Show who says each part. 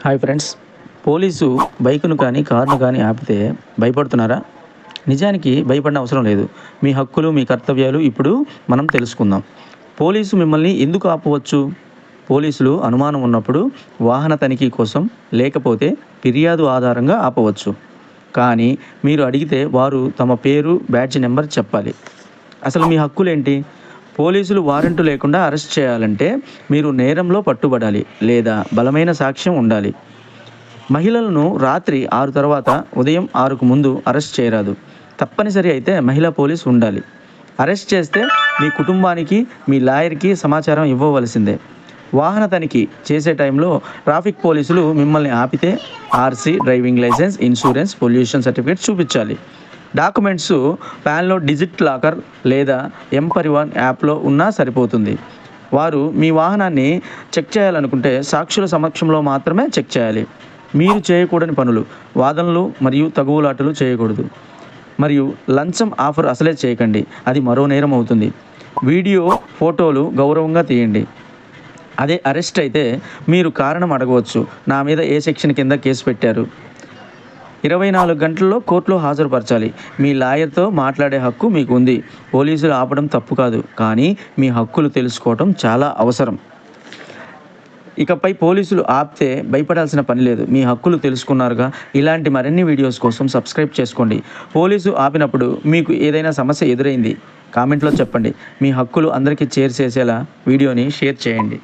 Speaker 1: Hi friends. Police బైకును కానీ కారును కానీ ఆపితే భయపడుతున్నారా? నిజానికి భయపడిన అవసరం లేదు. మీ హక్కులు మీ కర్తవ్యాలు ఇప్పుడు మనం తెలుసుకుందాం. పోలీసు మిమ్మల్ని ఎందుకు ఆపవచ్చు? పోలీసులు అనుమానం ఉన్నప్పుడు, వాహన తనిఖీ కోసం, లేకపోతే ఫిర్యాదు ఆధారంగా ఆపవచ్చు. కానీ మీరు అడిగితే వారు తమ పేరు, బ్యాడ్జ్ నెంబర్ చెప్పాలి. అసలు మీ హక్కులేంటి? పోలీసులు వారెంటు లేకుండా అరెస్ట్ చేయాలంటే మీరు నేరంలో పట్టుబడాలి లేదా బలమైన సాక్ష్యం ఉండాలి. మహిళలను రాత్రి 6 తర్వాత ఉదయం 6కు ముందు అరెస్ట్ చేయరాదు. తప్పనిసరి అయితే మహిళా పోలీస్ ఉండాలి. అరెస్ట్ చేస్తే మీ కుటుంబానికి, మీ లాయర్కి సమాచారం ఇవ్వవలసిందే. వాహన తనిఖీ చేసే టైంలో ట్రాఫిక్ పోలీసులు మిమ్మల్ని ఆపితే RC, driving license, insurance, pollution certificate చూపించాలి. డాక్యుమెంట్స్ ప్యాన్లో డిజిట్ లాకర్ లేదా పరివాహన్ యాప్లో ఉన్నా సరిపోతుంది. వారు మీ వాహనాన్ని చెక్ చేయాలనుకుంటే సాక్షుల సమక్షంలో మాత్రమే చెక్ చేయాలి. మీరు చేయకూడని పనులు, వాదనలు మరియు తగువులాటలు చేయకూడదు. మరియు లంచం ఆఫర్ అసలే చేయకండి, అది మరో నేరం అవుతుంది. వీడియో, ఫోటోలు గౌరవంగా తీయండి. అదే అరెస్ట్ అయితే మీరు కారణం అడగవచ్చు. నా మీద ఏ సెక్షన్ కింద కేసు పెట్టారు? 24 గంటల్లో కోర్టులో హాజరుపరచాలి. మీ లాయర్తో మాట్లాడే హక్కు మీకు ఉంది. పోలీసులు ఆపడం తప్పు కాదు, కానీ మీ హక్కులు తెలుసుకోవడం చాలా అవసరం. ఇకపై పోలీసులు ఆపితే భయపడాల్సిన పని లేదు. మీ హక్కులు తెలుసుకున్నారుగా. ఇలాంటి మరిన్ని వీడియోస్ కోసం సబ్స్క్రైబ్ చేసుకోండి. పోలీసు ఆపినప్పుడు మీకు ఏదైనా సమస్య ఎదురైంది, కామెంట్లో చెప్పండి. మీ హక్కులు అందరికీ చేసేలా వీడియోని షేర్ చేయండి.